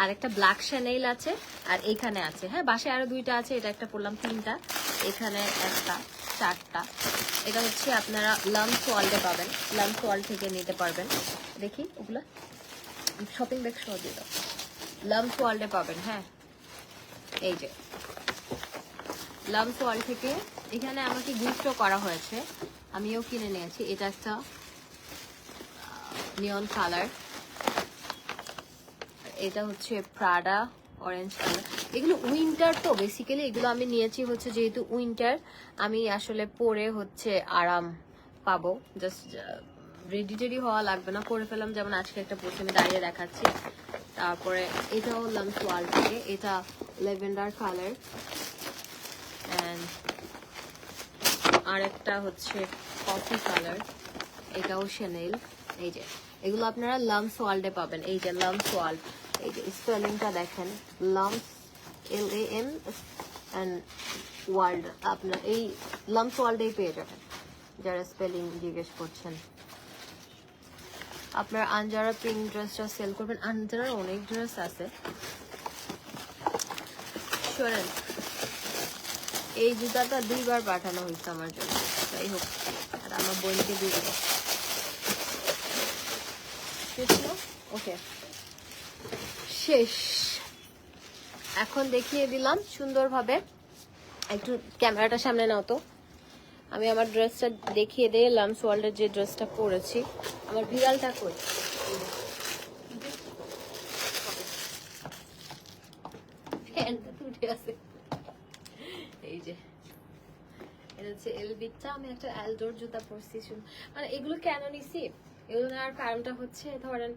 আর একটা ব্ল্যাক শ্যানেল আছে আর এখানে আছে, হ্যাঁ বাসায় আরো দুইটা আছে, এটা একটা পরলাম তিনটা, এখানে একটা চারটা। এটা হচ্ছে আপনারা লামস ওয়ার্ল্ডে পাবেন, লামস ওয়ার্ল্ড থেকে নিতে পারবেন। দেখি ওগুলা শপিং ব্যাগ সহ দিয়ে দাও, লামস ওয়ার্ল্ডে পাবেন। হ্যাঁ এই যে লামস ওয়ার্ল্ড থেকে এখানে আমাকে গিফটও করা হয়েছে, আমিও কিনে নিয়েছি। এটা একটা নিয়ন কালার, এটা হচ্ছে প্রাডা অরেঞ্জ কালার। এগুলো উইন্টার তো বেসিক্যালি এগুলো আমি নিয়েছি হচ্ছে যেহেতু উইন্টার, আমি আসলে পরে হচ্ছে আরাম পাবো, জাস্ট রেডি টেডি হওয়া লাগবে না, করে ফেলাম। যেমন আজকে একটা পরছি, আমি দাঁড়িয়ে দেখাচ্ছি। তারপরে এটাও লামস ওয়ার্ল্ড থেকে, এটা ল্যাভেন্ডার কালার, অ্যান্ড আরেকটা হচ্ছে কফি কালার, এটাও শ্যানেল। এই যে এগুলো আপনারা লামস ওয়ার্ল্ডে পাবেন, এই যে লামস ওয়ার্ল্ড, এই যে স্পেলিংটা দেখেন, লামস LAM অ্যান্ড ওয়ার্ল্ড, আপনার এই লামস ওয়ার্ল্ডেই পেয়ে যাবেন যারা স্পেলিং জিজ্ঞেস করছেন। আপনার আনজারা পিঙ্ক ড্রেসটা সেল করবেন, আনজারার অনেক ড্রেস আছে। শোনেন এই জুতাটা 2বার পাঠানো হয়েছে আমার জন্য, যাই হোক আর আমার বোনকে দিয়ে দেবো। ওকে শেষ, এখন দেখিয়ে দিলাম সুন্দরভাবে। একটু ক্যামেরাটা সামনে নাও তো, আমি আমার ড্রেসটা দেখিয়ে দিয়ে লামস ওয়ার্ল্ডের যে ড্রেসটা পরেছি। আমার বিড়ালটা কই, এই যে এটা হচ্ছে এলবিটা। আমি একটা অ্যালডোর জুতা পরছি, মানে এগুলো কেন নিছি, এগুলো নেওয়ার কারণটা হচ্ছে ধরেন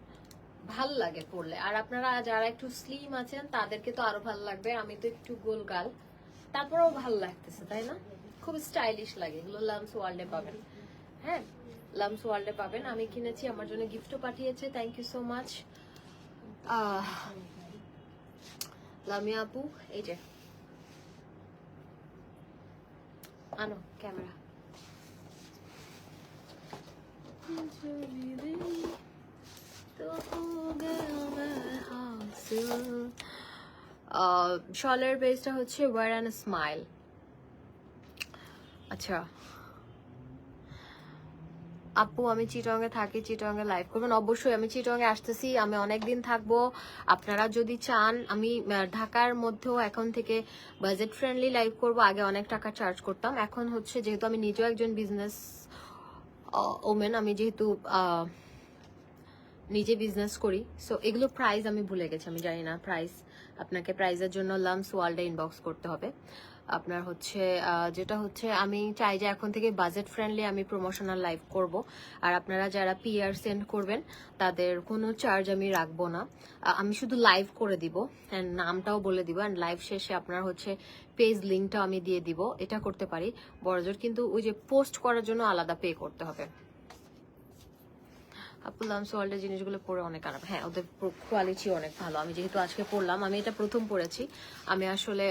ভাল লাগে পরলে, আর আপনারা যারা একটু স্লিম আছেন তাদেরকে তো আরো ভালো লাগবে, আমি তো একটু গোলগাল, তারপরেও ভালো লাগতেছে তাই না, খুব স্টাইলিশ লাগে। এগুলো লামস ওয়ার্ল্ডে পাবেন, হ্যাঁ লামস ওয়ার্ল্ডে পাবেন। আমি কিনেছি, আমার জন্য গিফটও পাঠিয়েছে, thank you so much. Lamia আপু এই যে আনো ক্যামেরা। শলের বেসটা হচ্ছে ওয়ার অ্যান্ড স্মাইল। আচ্ছা আপু আমি চিটংয়ে থাকি, চিটংয়ে লাইভ করবেন? অবশ্যই আমি চিটংয়ে আসতেছি, আমি অনেকদিন থাকবো। আপনারা যদি চান আমি ঢাকার মধ্যেও এখন থেকে বাজেট ফ্রেন্ডলি লাইভ করব। আগে অনেক টাকা চার্জ করতাম, এখন হচ্ছে যেহেতু আমি নিজেও একজন বিজনেস ওমেন, আমি যেহেতু নিজে বিজনেস করি, সো এগুলো প্রাইস আমি ভুলে গেছি, আমি জানি না প্রাইস। আপনাকে প্রাইজের জন্য লামস ওয়ার্ল্ডে ইনবক্স করতে হবে। আপনার হচ্ছে যেটা হচ্ছে আমি চাই যে এখন থেকে বাজেট ফ্রেন্ডলি আমি প্রমোশনাল লাইভ করব। আর আপনারা যারা পিআর সেন্ড করবেন তাদের কোনো চার্জ আমি রাখবো না, আমি শুধু লাইভ করে দিব অ্যান্ড নামটাও বলে দিব, অ্যান্ড লাইভ শেষে আপনার হচ্ছে পেজ লিঙ্কটাও আমি দিয়ে দিব। এটা করতে পারি বড়জোর, কিন্তু ওই যে পোস্ট করার জন্য আলাদা পে করতে হবে। আপু লামস ওয়ার্ল্ডের জিনিসগুলো পরে অনেক আরাম। হ্যাঁ ওদের কোয়ালিটি অনেক ভালো। আমি যেহেতু আজকে পরলাম, আমি এটা প্রথম পরেছি, আমি আসলে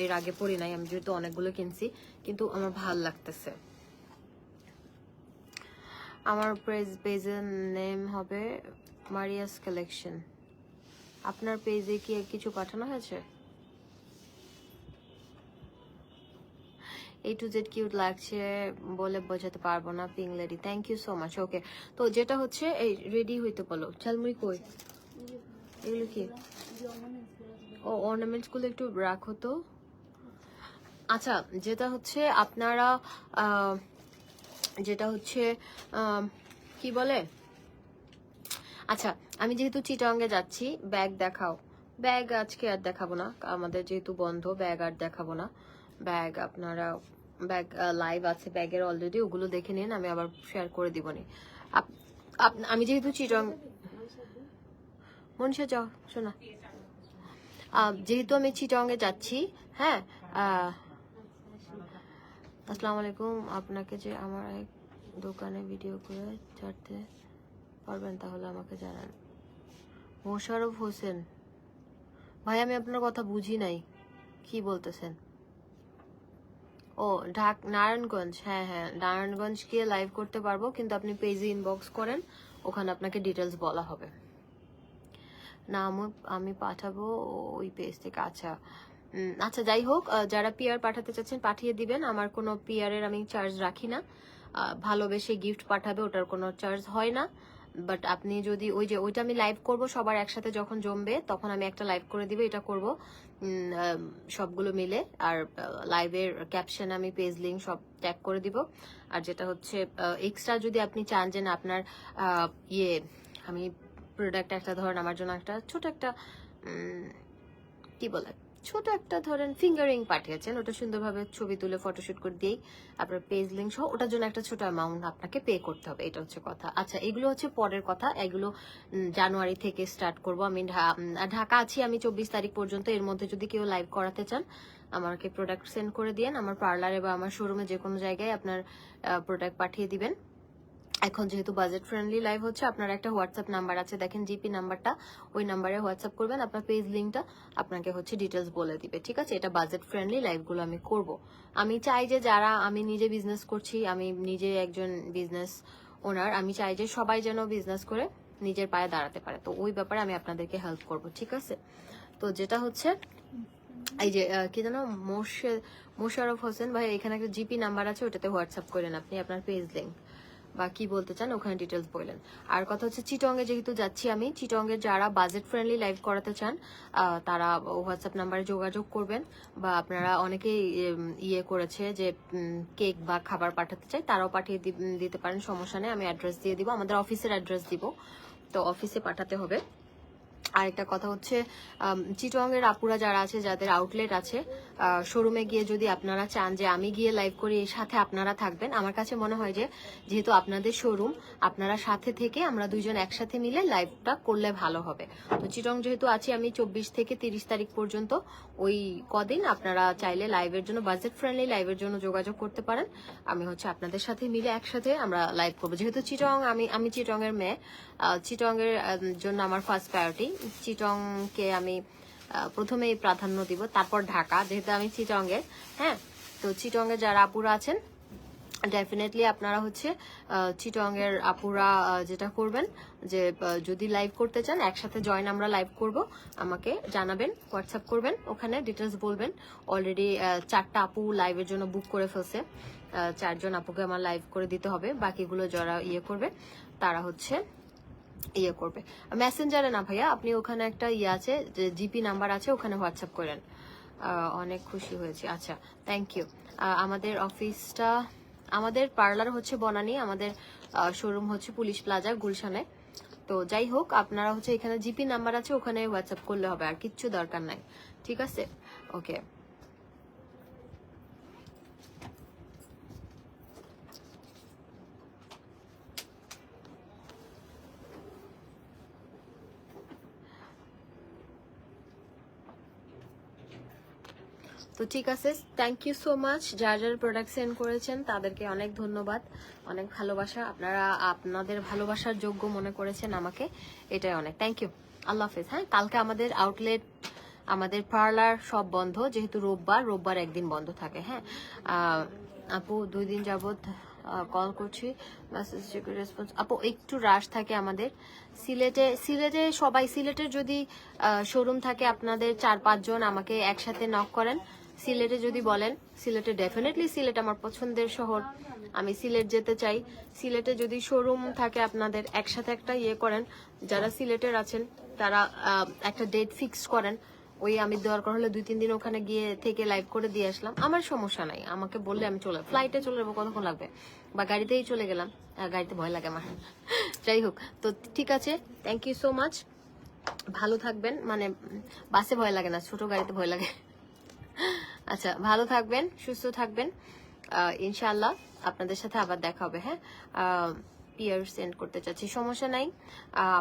এর আগে পরি নাই, আমি যেহেতু অনেকগুলো কিনছি, কিন্তু আমার ভাল লাগতেছে। আমার পেজের নেম হবে মারিয়াস কালেকশন। আপনার পেজে কি কিছু পাঠানো হয়েছে? A to Z কিউট লাগছে বলে বোঝাতে পারবো না, ping lady, thank you so much. Okay, তো যেটা হচ্ছে এই রেডি হইতে বলো। ঝালমুড়ি কই? এগুলো কি? ও অর্নামেন্টস গুলো একটু রাখো তো। আচ্ছা যেটা হচ্ছে আপনারা যেটা হচ্ছে কি বলে, আচ্ছা আমি যেহেতু চিটাঙ্গে যাচ্ছি, ব্যাগ দেখাও। ব্যাগ আজকে আর দেখাবো না, আমাদের যেহেতু বন্ধ, ব্যাগ আর দেখাবো না। ব্যাগ আপনারা ব্যাগ লাইভ আছে ব্যাগের অলরেডি, ওগুলো দেখে নিন, আমি আবার শেয়ার করে দিব নি। আমি যেহেতু চিটং মনীষা যাও শোনা, যেহেতু আমি চিটংয়ে যাচ্ছি, হ্যাঁ আসসালামু আলাইকুম। আপনাকে যে আমার এক দোকানে ভিডিও করে ছাড়তে পারবেন তাহলে আমাকে জানান। মোশাররফ হোসেন ভাই, আমি আপনার কথা বুঝি নাই, কি বলতেছেন? ও নারায়ণগঞ্জ, হ্যাঁ হ্যাঁ নারায়ণগঞ্জ গিয়ে লাইভ করতে পারবো, কিন্তু আপনি পেজে ইনবক্স করেন, ওখানে আপনাকে ডিটেলস বলা হবে। না আমি পাঠাবো ওই পেজ থেকে। আচ্ছা আচ্ছা যাই হোক, যারা পিআর পাঠাতে চাচ্ছেন পাঠিয়ে দিবেন, আমার কোনো পিআর এর আমি চার্জ রাখি না। ভালোবেসে গিফট পাঠাবে, ওটার কোনো চার্জ হয় না। বাট আপনি যদি ওই যে ওইটা আমি লাইভ করব সবার একসাথে যখন জমবে, তখন আমি একটা লাইভ করে দিব, এটা করব সবগুলো মিলে। আর লাইভের ক্যাপশন আমি পেজ লিঙ্ক সব ট্যাগ করে দিব। আর যেটা হচ্ছে এক্সট্রা যদি আপনি চান যে না আপনার আমি প্রোডাক্ট একটা ধরেন আমার জন্য একটা ছোট একটা কি বলে ছোট একটা ধরেন ফিঙ্গারিং পাঠিয়েছেন, ওটা সুন্দরভাবে ছবি তুলে ফটোশুট করে দিয়েই আপনার পেজ লিঙ্ক সহ ওটার জন্য একটা ছোট অ্যামাউন্ট আপনাকে পে করতে হবে, এটা হচ্ছে কথা। আচ্ছা এগুলো হচ্ছে পরের কথা, এগুলো জানুয়ারি থেকে স্টার্ট করব। আমি ঢাকা আছি আমি 24 তারিখ পর্যন্ত, এর মধ্যে যদি কেউ লাইভ করাতে চান আমাকে প্রোডাক্ট সেন্ড করে দিয়েন, আমার পার্লারে বা আমার শোরুমে যে কোনো জায়গায় আপনার প্রোডাক্ট পাঠিয়ে দিবেন। এখন যেহেতু বাজেট ফ্রেন্ডলি লাইভ হচ্ছে, আপনার একটা হোয়াটসঅ্যাপ নাম্বার আছে দেখেন, জিপি নাম্বারটা, ওই নাম্বারে হোয়াটসঅ্যাপ করবেন, আপনার পেজ লিঙ্কটা আপনাকে হচ্ছে ডিটেলস বলে দিবে, ঠিক আছে? এটা বাজেট ফ্রেন্ডলি লাইভগুলো আমি করব। আমি চাই যে যারা, আমি নিজে বিজনেস করছি, আমি নিজে একজন বিজনেস ওনার, আমি চাই যে সবাই যেন বিজনেস করে নিজের পায়ে দাঁড়াতে পারে, তো ওই ব্যাপারে আমি আপনাদেরকে হেল্প করব, ঠিক আছে? তো যেটা হচ্ছে এই যে কি জানো মোশাররফ হোসেন ভাই, এখানে একটা জিপি নাম্বার আছে, ওটাতে হোয়াটসঅ্যাপ করেন আপনি আপনার পেজ লিঙ্ক বা কি বলতে চান ওখানে ডিটেলস বললেন। আর কথা হচ্ছে চিটংয়ে যেহেতু যাচ্ছি আমি, চিটংয়ে যারা বাজেট ফ্রেন্ডলি লাইভ করাতে চান তারা হোয়াটসঅ্যাপ নাম্বারে যোগাযোগ করবেন, বা আপনারা অনেকেই করেছে যে কেক বা খাবার পাঠাতে চাই, তারাও পাঠিয়ে দিতে পারেন, সমস্যা নেই, আমি অ্যাড্রেস দিয়ে দিব, আমাদের অফিসের অ্যাড্রেস দিব, তো অফিসে পাঠাতে হবে। আরেকটা কথা হচ্ছে চিটংয়ের আপুরা যারা আছে, যাদের আউটলেট আছে, শোরুমে গিয়ে যদি আপনারা চান যে আমি গিয়ে লাইভ করি, এর সাথে আপনারা থাকবেন, আমার কাছে মনে হয় যে যেহেতু আপনাদের শোরুম, আপনারা সাথে থেকে আমরা দুইজন একসাথে মিলে লাইভটা করলে ভালো হবে। তো চিটং যেহেতু আছি আমি 24 থেকে 30 তারিখ পর্যন্ত, ওই কদিন আপনারা চাইলে লাইভের জন্য, বাজেট ফ্রেন্ডলি লাইভের জন্য যোগাযোগ করতে পারেন, আমি হচ্ছে আপনাদের সাথে মিলে একসাথে আমরা লাইভ করবো। যেহেতু চিটং আমি চিটং এর মেয়ে, চিটং এর জন্য আমার ফার্স্ট প্রায়োরিটি, চিটংকে আমি প্রথমেই প্রাধান্য দিব, তারপর ঢাকা, যেহেতু আমি চিটংয়ের। হ্যাঁ, তো চিটংয়ের যারা আপুরা আছেন ডেফিনেটলি আপনারা হচ্ছে চিটংয়ের আপুরা যেটা করবেন যে যদি লাইভ করতে চান একসাথে জয়েন আমরা লাইভ করব, আমাকে জানাবেন, হোয়াটসঅ্যাপ করবেন, ওখানে ডিটেলস বলবেন। অলরেডি 4টা আপু লাইভের জন্য বুক করে ফেলছে, 4 জন আপুকে আমার লাইভ করে দিতে হবে, বাকিগুলো যারা ইয়ে করবে তারা হচ্ছে ইয়ে করবে মেসেঞ্জারে না ভাইয়া, আপনি ওখানে একটা ইয়ে আছে যে জিপি নাম্বার আছে, ওখানে হোয়াটসঅ্যাপ করেন। অনেক খুশি হয়েছি, আচ্ছা থ্যাংক ইউ। আমাদের অফিসটা, আমাদের পার্লার হচ্ছে বনানী, আমাদের শোরুম হচ্ছে পুলিশ প্লাজা গুলশানে। তো যাই হোক, আপনারা হচ্ছে এখানে জিপি নাম্বার আছে, ওখানে হোয়াটসঅ্যাপ করলে হবে, আর কিচ্ছু দরকার নাই, ঠিক আছে? ওকে, তো ঠিক আছে, থ্যাংক ইউ সো মাচ। যার যারা প্রোডাক্ট সেন্ড করেছেন তাদেরকে অনেক ধন্যবাদ, অনেক ভালোবাসা। আপনারা আপনাদের ভালোবাসার যোগ্য মনে করেছেন আমাকে, এটাই অনেক থ্যাংক ইউ। আল্লাহ হাফেজ। হ্যাঁ, কালকে আমাদের আউটলেট, আমাদের পার্লার সব বন্ধ, যেহেতু রোববার একদিন বন্ধ থাকে। হ্যাঁ আপু, 2 দিন যাবত কল করছি, মেসেজ রেসপন্স। আপু একটু রাশ থাকে আমাদের সিলেটে সবাই, সিলেটের যদি শোরুম থাকে আপনাদের 4-5 জন আমাকে একসাথে নক করেন। সিলেটে যদি বলেন, সিলেটে ডেফিনেটলি, সিলেট আমার পছন্দের শহর, আমি সিলেট যেতে চাই। সিলেটে যদি শোরুম থাকে আপনাদের, একসাথে একটা ইয়ে করেন, যারা সিলেটের আছেন তারা একটা ডেট ফিক্স করেন। ওই আমি দরকার হলে 2-3 দিন ওখানে গিয়ে থেকে লাইভ করে দিয়ে আসলাম, আমার সমস্যা নাই, আমাকে বললে আমি ফ্লাইটে চলে যাবো, কতক্ষণ লাগবে, বা গাড়িতেই চলে গেলাম, গাড়িতে ভয় লাগে আমার। যাই হোক, তো ঠিক আছে, থ্যাংক ইউ সো মাচ, ভালো থাকবেন। মানে বাসে ভয় লাগে না, ছোট গাড়িতে ভয় লাগে। আচ্ছা, ভালো থাকবেন, সুস্থ থাকবেন, ইনশাআল্লাহ আপনাদের সাথে আবার দেখা হবে। হ্যাঁ, পিয়ার সেন্ড করতে চাচ্ছি, সমস্যা নাই,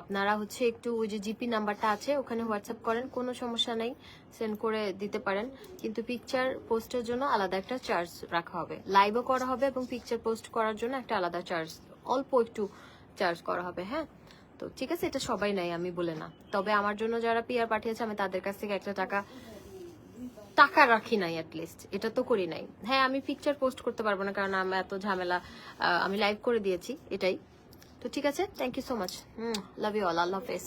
আপনারা হচ্ছে একটু ওই যে জিপি নাম্বারটা আছে ওখানে হোয়াটসঅ্যাপ করেন, কোনো সমস্যা নাই, সেন্ড করে দিতে পারেন। কিন্তু পিকচার পোস্টের জন্য আলাদা একটা চার্জ রাখা হবে, লাইভও করা হবে এবং পিকচার পোস্ট করার জন্য একটা আলাদা চার্জ, অল্প একটু চার্জ করা হবে। হ্যাঁ, তো ঠিক আছে, এটা সবাই নাই আমি বলে না, তবে আমার জন্য যারা পিয়ার পাঠিয়েছে আমি তাদের কাছ থেকে একটা টাকা রাখি নাই, অ্যাটলিস্ট এটা তো করি নাই। হ্যাঁ, আমি পিকচার পোস্ট করতে পারবো না, কারণ আমি এত ঝামেলা, আমি লাইভ করে দিয়েছি, এটাই। তো ঠিক আছে, thank you so much, love you all, আল্লাহ হাফেজ।